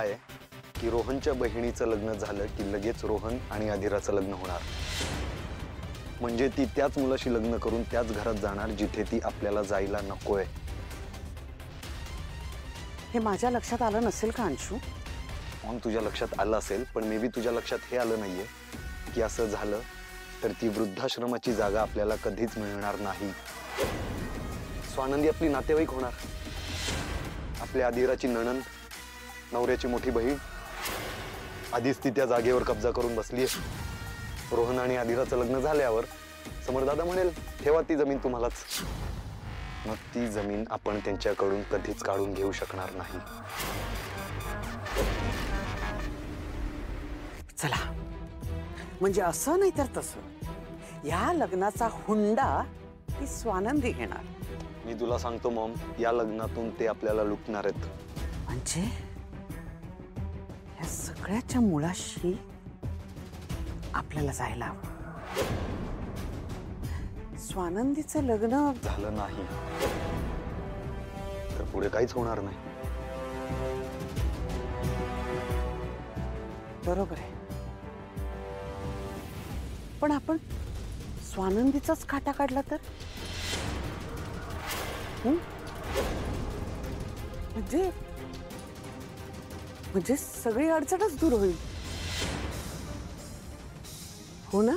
काय की रोहनच्या बहिणीचं लग्न झालं की लगेच रोहन आणि अधिराचं लग्न होणार, म्हणजे ती त्याच मुलाशी लग्न करून त्याच घरात जाणार जिथे ती आपल्याला जायला नकोय। हे माझ्या लक्षात आलं नसेल का अंशू? मग तुझ्या लक्षात आलं असेल, पण मे बी तुझ्या लक्षात हे आलं नाहीये की असं झालं तर ती वृद्धाश्रमाची जागा आपल्याला कधीच मिळणार नाही। स्वानंदी आपली नातेवाईक होणार, आपल्या अधिराची नणंद, नवऱ्याची मोठी बहीण। आधीच ती त्या जागेवर कब्जा करून बसलीये। रोहन आणि अधिराचं लग्न झाल्यावर समरदादा म्हणेल ठेवा ती जमीन तुम्हालाच, मग ती जमीन आपण त्यांच्याकडून कधीच काढून घेऊ शकणार नाही। चला, म्हणजे असं नाही तर तसं या लग्नाचा हुंडा ही स्वानंदी घेणार। मी तुला सांगतो मॉम, या लग्नातून ते आपल्याला लुटणार आहेत। म्हणजे या सगळ्याच्या मुळाशी आपल्याला जायला हवं। स्वानंदीचं लग्न झालं नाही तर पुढे काहीच होणार नाही। बरोबर आहे, पण आपण स्वानंदीचाच खाटा काढला तर म्हणजे सगळी अडचणच दूर होईल, हो ना?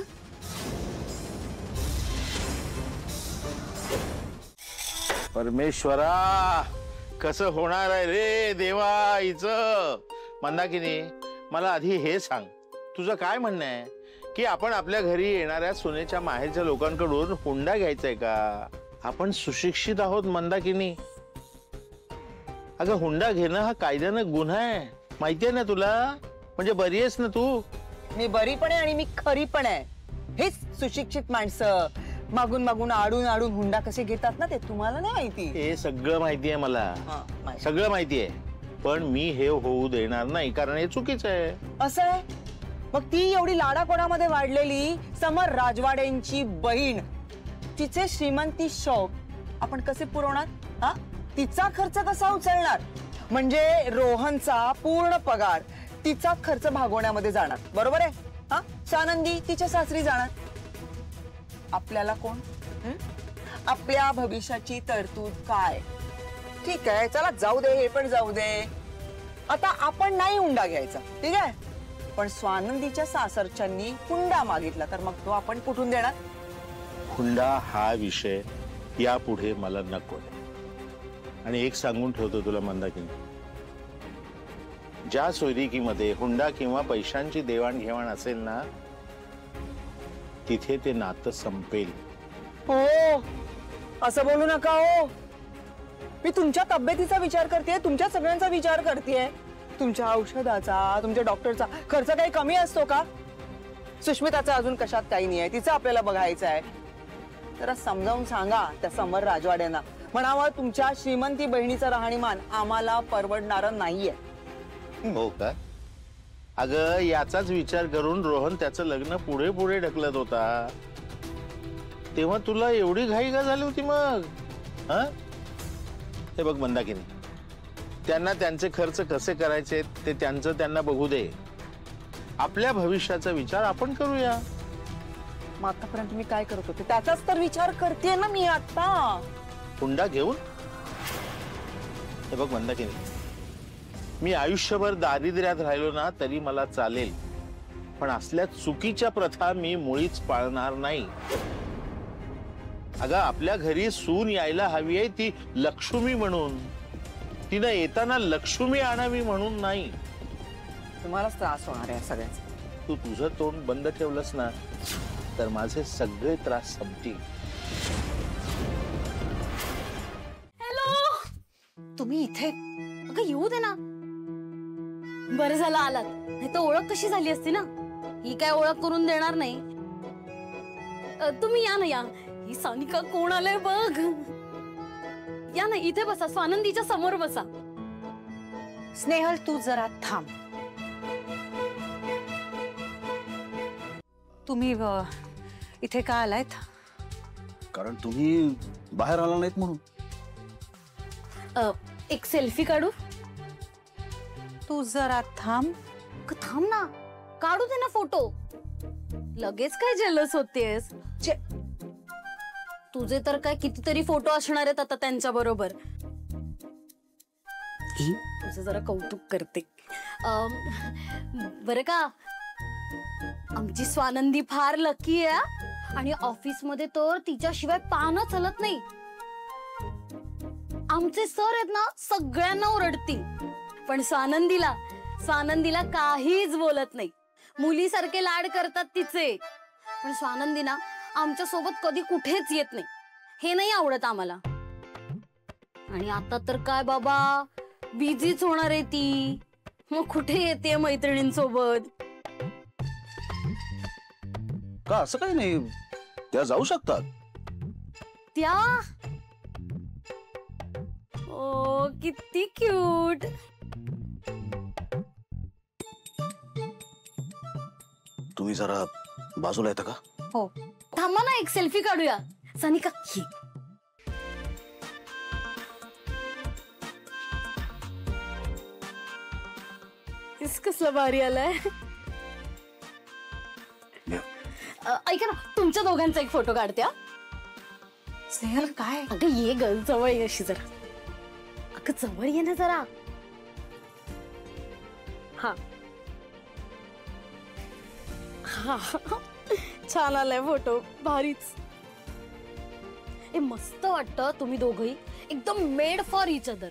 परमेश्वरा, कसं होणार आहे रे देवा हिचं? मंदाकिनी, मला आधी हे सांग, तुझं काय म्हणणं आहे की आपण आपल्या घरी येणाऱ्या सुनेच्या माहेरच्या लोकांकडून हुंडा घ्यायचाय का? आपण सुशिक्षित आहोत मंदाकिनी। अगं, हुंडा घेणं हा कायद्यानं गुन्हा आहे, माहितीये ना तुला? म्हणजे बरी आहेस ना तू? मी बरी पण आहे आणि मी खरी पण आहे। हेच सुशिक्षित माणसं मागून मागून आडून आडून हुंडा कसे घेतात ना, ते तुम्हाला नाही माहिती? हे सगळं माहिती आहे मला, सगळं माहिती आहे, पण मी हे होऊ देणार नाही, कारण हे चुकीचं आहे। असं आहे? मग ती एवढी लाडाकोडामध्ये वाढलेली समर राजवाडेंची बहीण, तिचे श्रीमंती शौक आपण कसे पुरवणार? हा, तिचा खर्च कसा उचलणार? म्हणजे रोहनचा पूर्ण पगार तिचा खर्च भागवण्यामध्ये जाणार, बरोबर आहे? हा, स्वानंदी तिच्या सासरी जाणार, आपल्याला कोण? आपल्या भविष्याची तरतूद काय? ठीक आहे, चला जाऊ दे, हे पण जाऊ दे। आता आपण नाही हुंडा घ्यायचा, ठीक आहे, पण स्वानंदीच्या सासरच्यांनी हुंडा मागितला तर मग तो आपण कुठून देणार? हुंडा हा विषय यापुढे मला नको। आणि एक सांगून ठेवतो तुला मंदाकिनी, ज्या सोयरिकीमध्ये हुंडा किंवा पैशांची देवाणघेवाण असेल ना, तिथे ते नातं संपेल। हो, असं बोलू नका हो। मी तुमच्या तब्येतीचा विचार करतेय, तुमच्या सगळ्यांचा विचार करतेय। तुमच्या औषधाचा, तुमच्या डॉक्टरचा खर्च काही कमी असतो का? सुष्मिताचा अजून कशात काही नाही आहे, तिचं आपल्याला बघायचं आहे। जरा समजावून सांगा त्या समर राजवाड्यांना, म्हणावं तुमच्या श्रीमंती बहिणीचं राहणीमान आम्हाला परवडणार नाहीये। हो का? अगं, याचाच विचार करून रोहन त्याचं लग्न पुढे पुढे ढकलत होता, तेव्हा तुला एवढी घाई का झाली होती मग? हा, हे बघ मंदाकिनी, त्यांना त्यांचे खर्च कसे करायचे ते त्यांचं त्यांना बघू दे, आपल्या भविष्याचा विचार आपण करूया। मग आतापर्यंत मी काय करत होते त्याचाच तर विचार करते ना मी आता। हुंडा घेऊन? हे बघ मंदाकिनी, मी आयुष्यभर दारिद्र्यात राहिलो ना तरी मला चालेल, पण असल्या चुकीच्या प्रथा मी मुळीच पाळणार नाही। अगं, आपल्या घरी सून यायला हवी आहे ती लक्ष्मी म्हणून, तिनं येताना लक्ष्मी आणावी म्हणून नाही। तुम्हालाच त्रास होणार आहे सगळ्यांचा। तू तुझं तोंड बंद ठेवलंस ना तर माझे सगळे त्रास संपतील। हॅलो, तुम्ही इथे? अगं येऊ दे ना। बरं झालं आलात, नाही तर ओळख कशी झाली असती ना। ही काय ओळख करून देणार नाही। तुम्ही या ना, या। ही सानिका कोण आलंय बघ। या ना, इथे बसा, स्वानंदीच्या समोर बसा। स्नेहल, तू जरा थांब। तुम्ही इथे का आलायत? कारण तुम्ही बाहेर आला नाहीत म्हणून। एक सेल्फी काढू? तू जरा थांब. थांब ना, काढू दे ना फोटो. लगेच काय जेलस होतेस? तुझे तर काय कितीतरी फोटो असणार आहेत आता त्यांच्या बरोबर. तुझं जरा कौतुक करते. बरं का, आमची स्वानंदी फार लकी आहे आणि ऑफिस मध्ये तर तिच्याशिवाय पानं चलत नाही. आमचे सर आहेत ना, सगळ्यांना ओरडतील, पण स्वानंदीला काहीच बोलत नाही. मुलीसारखे लाड करतात तिचे. पण स्वानंदी ना आमच्या सोबत कधी कुठेच येत नाही. हे नाही आवडत आम्हाला. आणि आता तर काय बाबा, बिझीच होणार आहे ती. मग कुठे येते मैत्रिणींसोबत? का असं काही नाही, त्या जाऊ शकतात. त्या ओ किती क्यूट. तुम्ही जरा बाजूला येता का? हो, थांबा ना, एक सेल्फी काढूया. सानिका ही कसला भारी आलाय. ऐका ना, तुमच्या दोघांचा एक फोटो काढते. स्नेहल काय? अगं ये ग, जवळ ये अशी जरा. अगं जवळ ये ना जरा. हा हा, छान आलाय फोटो, भारीच. मस्त वाटतं तुम्ही दोघही एकदम मेड फॉर इच अदर.